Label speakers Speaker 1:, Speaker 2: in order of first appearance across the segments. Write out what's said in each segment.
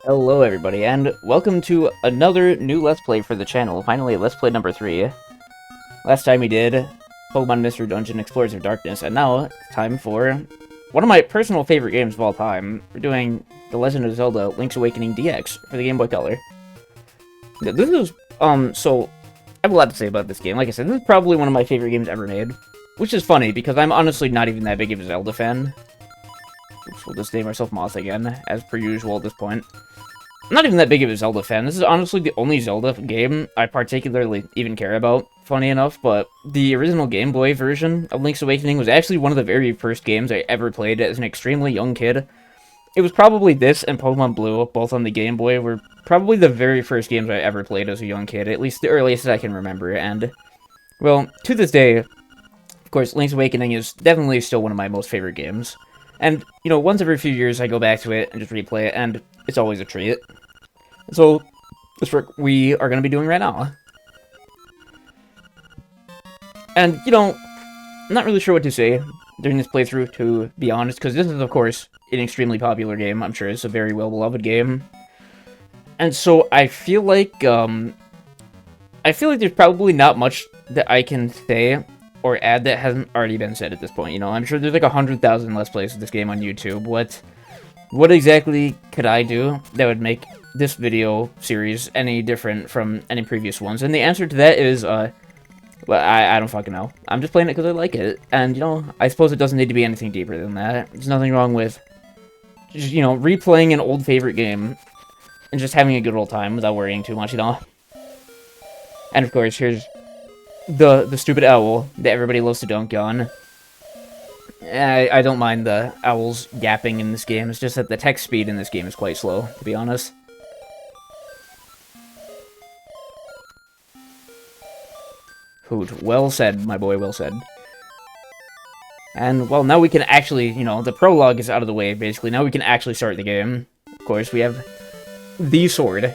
Speaker 1: Hello everybody, and welcome to another new Let's Play for the channel. Finally, Let's Play number 3. Last time we did Pokemon Mystery Dungeon Explorers of Darkness, and now it's time for one of my personal favorite games of all time. We're doing The Legend of Zelda Link's Awakening DX for the Game Boy Color. This is, so, I have a lot to say about this game. Like I said, this is probably one of my favorite games ever made, which is funny, because I'm honestly not even that big of a Zelda fan. Oops, we'll just name ourselves Moth again, as per usual at this point. I'm not even that big of a Zelda fan. This is honestly the only Zelda game I particularly even care about, funny enough, but the original Game Boy version of Link's Awakening was actually one of the very first games I ever played as an extremely young kid. It was probably this and Pokemon Blue, both on the Game Boy, were probably the very first games I ever played as a young kid, at least the earliest I can remember, and, well, to this day, of course, Link's Awakening is definitely still one of my most favorite games. And, you know, once every few years I go back to it and just replay it, and it's always a treat. So, that's what we are going to be doing right now. And, you know, I'm not really sure what to say during this playthrough, to be honest, because this is, of course, an extremely popular game. I'm sure it's a very well-beloved game. And so, I feel like there's probably not much that I can say or add that hasn't already been said at this point, you know? I'm sure there's like 100,000 Let's Plays of this game on YouTube. What exactly could I do that would make this video series any different from any previous ones? And the answer to that is, well, I don't fucking know. I'm just playing it because I like it. And, you know, I suppose it doesn't need to be anything deeper than that. There's nothing wrong with just, you know, replaying an old favorite game and just having a good old time without worrying too much, you know? And, of course, here's the stupid owl that everybody loves to dunk on. I don't mind the owls yapping in this game. It's just that the text speed in this game is quite slow, to be honest. Hoot. Well said, my boy, well said. And, well, now we can actually, you know, the prologue is out of the way, basically. Now we can actually start the game. Of course, we have the sword.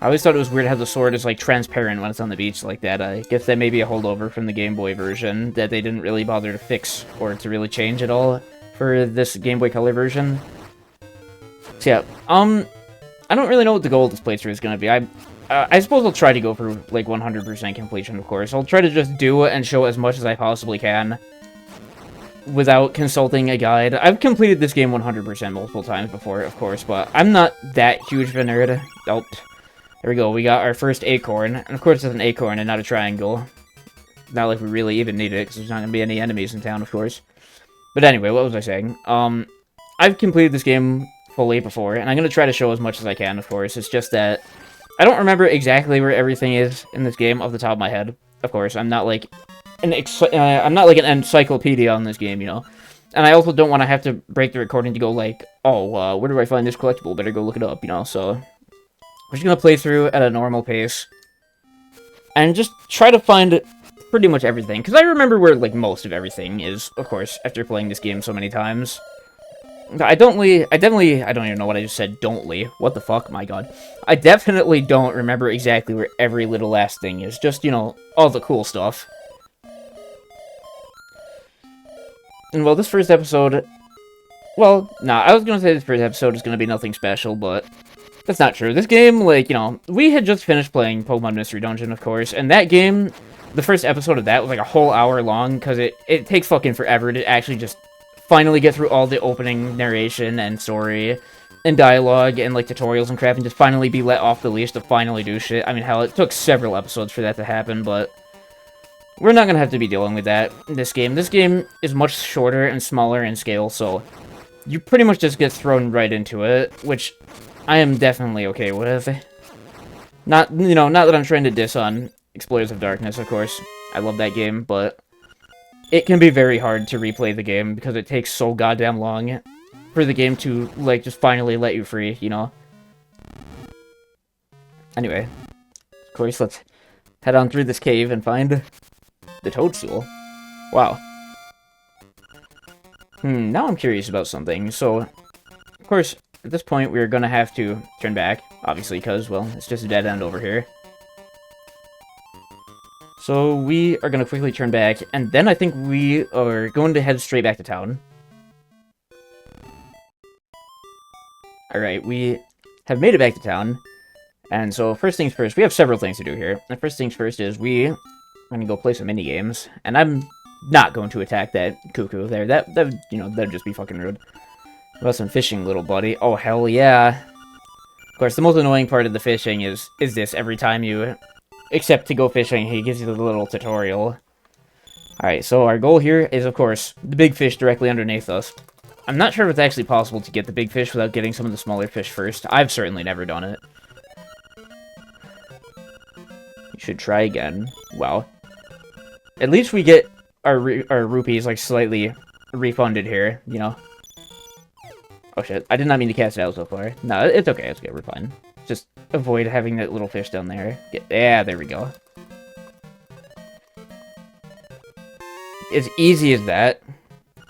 Speaker 1: I always thought it was weird how the sword is, like, transparent when it's on the beach like that. I guess that may be a holdover from the Game Boy version that they didn't really bother to fix or to really change at all for this Game Boy Color version. So, yeah, I don't really know what the goal of this playthrough is going to be. I suppose I'll try to go for, like, 100% completion, of course. I'll try to just do and show as much as I possibly can without consulting a guide. I've completed this game 100% multiple times before, of course, but I'm not that huge of a nerd. Oh. There we go, we got our first acorn, and of course it's an acorn and not a triangle. Not like we really even need it, because there's not going to be any enemies in town, of course. But anyway, what was I saying? I've completed this game fully before, and I'm going to try to show as much as I can, of course. It's just that I don't remember exactly where everything is in this game off the top of my head. Of course, I'm not like an encyclopedia on this game, you know. And I also don't want to have to break the recording to go like, oh, where do I find this collectible? Better go look it up, you know, so we're just going to play through at a normal pace and just try to find pretty much everything, because I remember where, like, most of everything is, of course, after playing this game so many times. I don't even know what I just said, don'tly. What the fuck, my god. I definitely don't remember exactly where every little last thing is, just, you know, all the cool stuff. And, well, this first episode, well, nah, I was going to say this first episode is going to be nothing special, but that's not true. This game, like, you know, we had just finished playing Pokemon Mystery Dungeon, of course, and that game, the first episode of that was like a whole hour long, because it takes fucking forever to actually just finally get through all the opening narration and story and dialogue and, like, tutorials and crap, and just finally be let off the leash to finally do shit. I mean, hell, it took several episodes for that to happen, but we're not gonna have to be dealing with that in this game. This game is much shorter and smaller in scale, so you pretty much just get thrown right into it, which I am definitely okay with. Not, you know, not that I'm trying to diss on Explorers of Darkness, of course. I love that game, but it can be very hard to replay the game because it takes so goddamn long for the game to, like, just finally let you free, you know? Anyway, of course, let's head on through this cave and find the toadstool. Wow. Now I'm curious about something. So, of course, at this point, we're gonna have to turn back, obviously, because, well, it's just a dead end over here. So we are gonna quickly turn back, and then I think we are going to head straight back to town. Alright, we have made it back to town. And so, first things first, we have several things to do here. The first things first is I'm gonna go play some mini-games. And I'm not going to attack that cuckoo there. That'd just be fucking rude. How about some fishing, little buddy? Oh, hell yeah. Of course, the most annoying part of the fishing is this. Every time you accept to go fishing, he gives you the little tutorial. Alright, so our goal here is, of course, the big fish directly underneath us. I'm not sure if it's actually possible to get the big fish without getting some of the smaller fish first. I've certainly never done it. You should try again. Wow. At least we get our rupees, like, slightly refunded here, you know? Oh shit, I did not mean to cast it out so far. No, it's okay, it's okay, we're fine. Just avoid having that little fish down there. Yeah, there we go. As easy as that.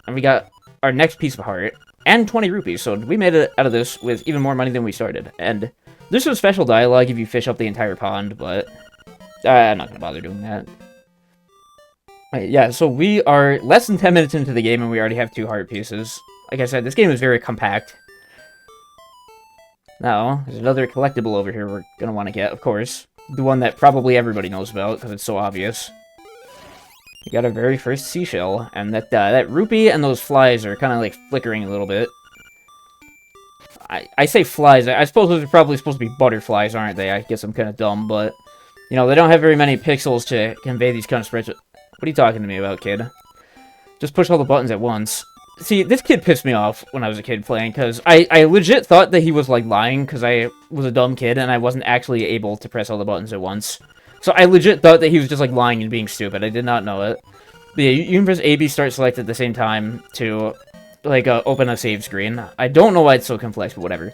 Speaker 1: And we got our next piece of heart. And 20 rupees, so we made it out of this with even more money than we started. And there's some special dialogue if you fish up the entire pond, but I'm not gonna bother doing that. Right, yeah, so we are less than 10 minutes into the game and we already have 2 heart pieces. Like I said, this game is very compact. Now, there's another collectible over here we're gonna want to get, of course. The one that probably everybody knows about, because it's so obvious. We got our very first seashell, and that rupee and those flies are kind of like flickering a little bit. I say flies, I suppose those are probably supposed to be butterflies, aren't they? I guess I'm kind of dumb, but, you know, they don't have very many pixels to convey these kind of spreads. What are you talking to me about, kid? Just push all the buttons at once. See, this kid pissed me off when I was a kid playing, because I legit thought that he was, like, lying, because I was a dumb kid, and I wasn't actually able to press all the buttons at once. So I legit thought that he was just, like, lying and being stupid. I did not know it. But yeah, you can press A, B, start, select at the same time to, like, open a save screen. I don't know why it's so complex, but whatever.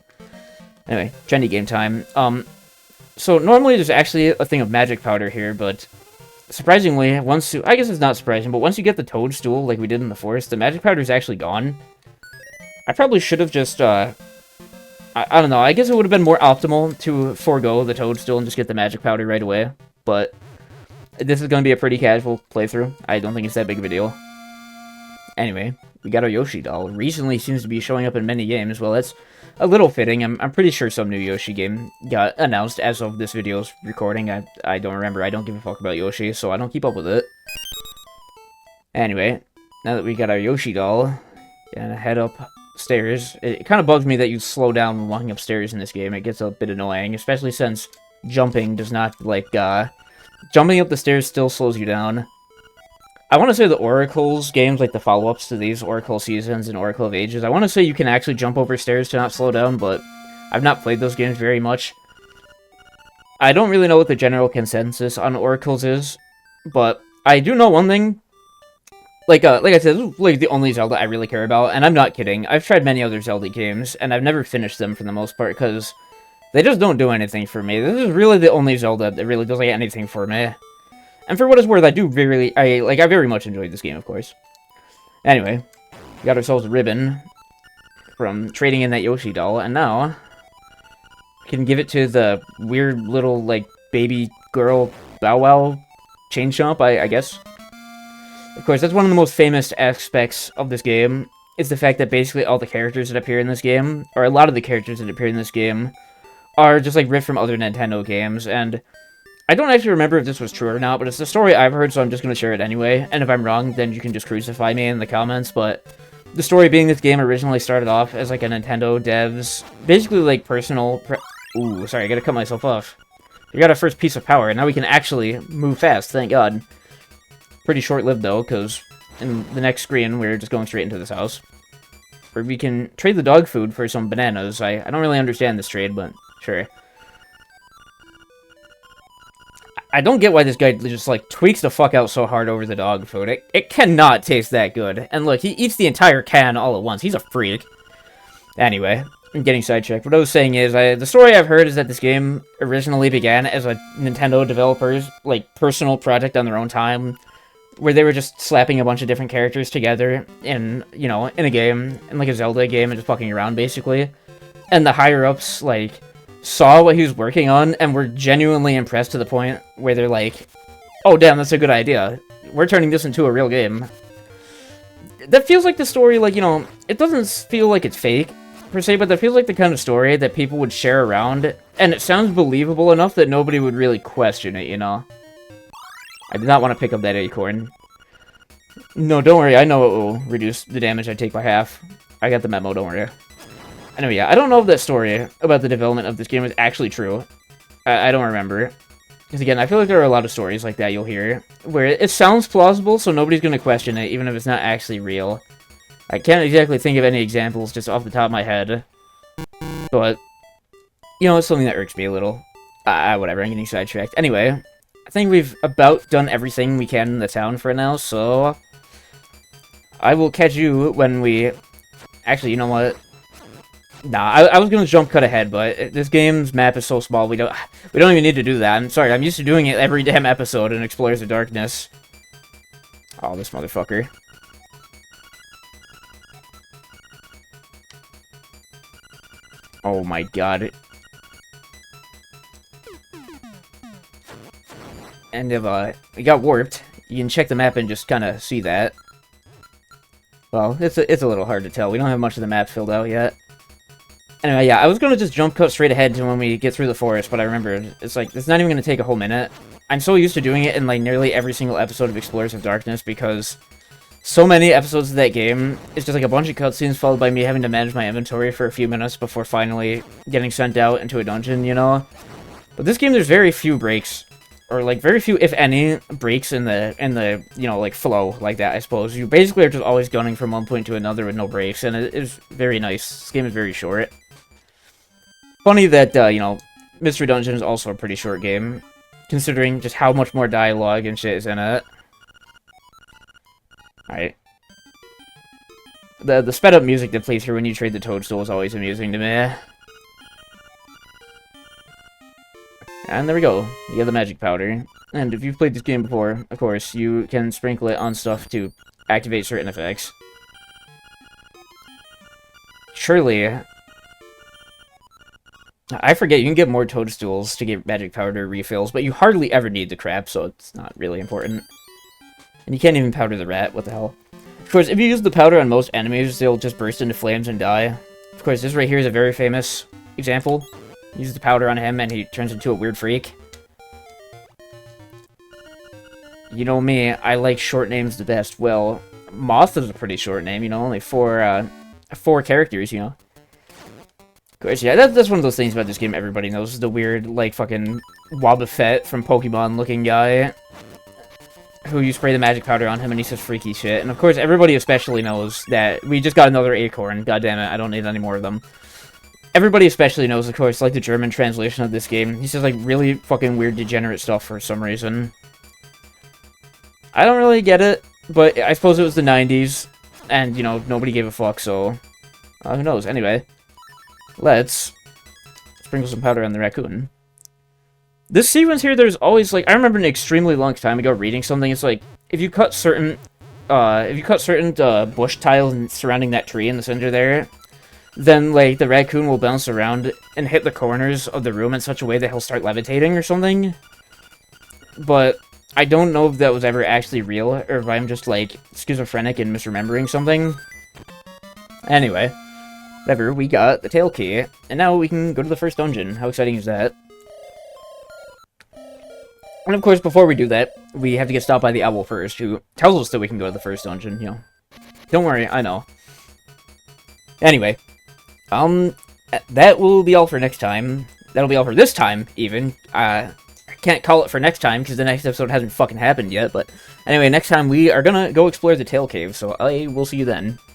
Speaker 1: Anyway, trendy game time. So normally there's actually a thing of magic powder here, but surprisingly, I guess it's not surprising, but once you get the toadstool, like we did in the forest, the magic powder is actually gone. I probably should have just, I don't know, I guess it would have been more optimal to forego the toadstool and just get the magic powder right away, but this is going to be a pretty casual playthrough. I don't think it's that big of a deal. Anyway, we got our Yoshi doll. Recently seems to be showing up in many games. Well, that's a little fitting. I'm pretty sure some new Yoshi game got announced as of this video's recording. I don't remember. I don't give a fuck about Yoshi, so I don't keep up with it. Anyway, now that we got our Yoshi doll, gonna head upstairs. It kind of bugs me that you slow down when walking upstairs in this game. It gets a bit annoying, especially since jumping does not, like, jumping up the stairs still slows you down. I want to say the Oracle's games, like the follow-ups to these, Oracle Seasons and Oracle of Ages, I want to say you can actually jump over stairs to not slow down, but I've not played those games very much. I don't really know what the general consensus on Oracles is, but I do know one thing. Like I said, this is like the only Zelda I really care about, and I'm not kidding. I've tried many other Zelda games, and I've never finished them for the most part, because they just don't do anything for me. This is really the only Zelda that really does like anything for me. And for what it's worth, I very much enjoyed this game, of course. Anyway, we got ourselves a ribbon from trading in that Yoshi doll, and now we can give it to the weird little, like, baby girl Bow Wow chain shop, I guess. Of course, that's one of the most famous aspects of this game, is the fact that basically all the characters that appear in this game, or a lot of the characters that appear in this game, are just, like, ripped from other Nintendo games, and I don't actually remember if this was true or not, but it's the story I've heard, so I'm just going to share it anyway. And if I'm wrong, then you can just crucify me in the comments, but the story being this game originally started off as, like, a Nintendo dev's, basically, like, personal ooh, sorry, I gotta cut myself off. We got our first piece of power, and now we can actually move fast, thank God. Pretty short-lived, though, because in the next screen, we're just going straight into this house, where we can trade the dog food for some bananas. I don't really understand this trade, but sure. I don't get why this guy just, like, tweaks the fuck out so hard over the dog food. It cannot taste that good. And look, he eats the entire can all at once. He's a freak. Anyway, I'm getting sidetracked. What I was saying is, the story I've heard is that this game originally began as a Nintendo developer's, like, personal project on their own time, where they were just slapping a bunch of different characters together in, you know, in a game, in, like, a Zelda game, and just fucking around, basically. And the higher-ups, like, saw what he was working on and were genuinely impressed to the point where they're like, oh damn, that's a good idea. We're turning this into a real game. That feels like the story, like, you know, it doesn't feel like it's fake. per se, but that feels like the kind of story that people would share around, and it sounds believable enough that nobody would really question it, you know? I did not want to pick up that acorn. No, don't worry, I know it will reduce the damage I take by half. I got the memo, don't worry. Anyway, yeah, I don't know if that story about the development of this game is actually true. I don't remember. Because again, I feel like there are a lot of stories like that you'll hear, where it sounds plausible, so nobody's going to question it, even if it's not actually real. I can't exactly think of any examples just off the top of my head. But, you know, it's something that irks me a little. Whatever, I'm getting sidetracked. Anyway, I think we've about done everything we can in the town for now, so... I will catch you when we... Actually, you know what? Nah, I was gonna jump cut ahead, but this game's map is so small, we don't even need to do that. I'm sorry, I'm used to doing it every damn episode in Explorers of Darkness. Oh, this motherfucker. Oh my god. And if it got warped, you can check the map and just kind of see that. Well, it's a little hard to tell. We don't have much of the map filled out yet. Anyway, yeah, I was going to just jump cut straight ahead to when we get through the forest, but I remembered, it's like, it's not even going to take a whole minute. I'm so used to doing it in, like, nearly every single episode of Explorers of Darkness, because so many episodes of that game, it's just like a bunch of cutscenes followed by me having to manage my inventory for a few minutes before finally getting sent out into a dungeon, you know? But this game, there's very few breaks, or, like, very few, if any, breaks in the you know, like, flow like that, I suppose. You basically are just always gunning from one point to another with no breaks, and it is very nice. This game is very short. Funny that, you know, Mystery Dungeon is also a pretty short game, considering just how much more dialogue and shit is in it. Alright. The sped up music that plays through when you trade the toadstool is always amusing to me. And there we go. You have the magic powder. And if you've played this game before, of course, you can sprinkle it on stuff to activate certain effects. Surely... I forget, you can get more toadstools to get magic powder refills, but you hardly ever need the crap, so it's not really important. And you can't even powder the rat, what the hell. Of course, if you use the powder on most enemies, they'll just burst into flames and die. Of course, this right here is a very famous example. Use the powder on him and he turns into a weird freak. You know me, I like short names the best. Well, Moth is a pretty short name, you know, only four characters, you know. Of course, yeah, that's one of those things about this game everybody knows. The weird, like, fucking Wobbuffet from Pokemon looking guy. Who you spray the magic powder on him and he says freaky shit. And of course, everybody especially knows that we just got another acorn. God damn it, I don't need any more of them. Everybody especially knows, of course, like the German translation of this game. He says, like, really fucking weird, degenerate stuff for some reason. I don't really get it, but I suppose it was the 90s, and, you know, nobody gave a fuck, so... who knows? Anyway, let's sprinkle some powder on the raccoon. This sequence here, there's always, like, I remember an extremely long time ago reading something, it's like, if you cut certain bush tiles surrounding that tree in the center there, then, like, the raccoon will bounce around and hit the corners of the room in such a way that he'll start levitating or something. But I don't know if that was ever actually real, or if I'm just, like, schizophrenic and misremembering something. Anyway, whatever, we got the tail key, and now we can go to the first dungeon. How exciting is that? And of course, before we do that, we have to get stopped by the owl first, who tells us that we can go to the first dungeon, you know. Don't worry, I know. Anyway, that will be all for next time. That'll be all for this time, even. I can't call it for next time, because the next episode hasn't fucking happened yet, but anyway, next time we are gonna go explore the Tail Cave, so I will see you then.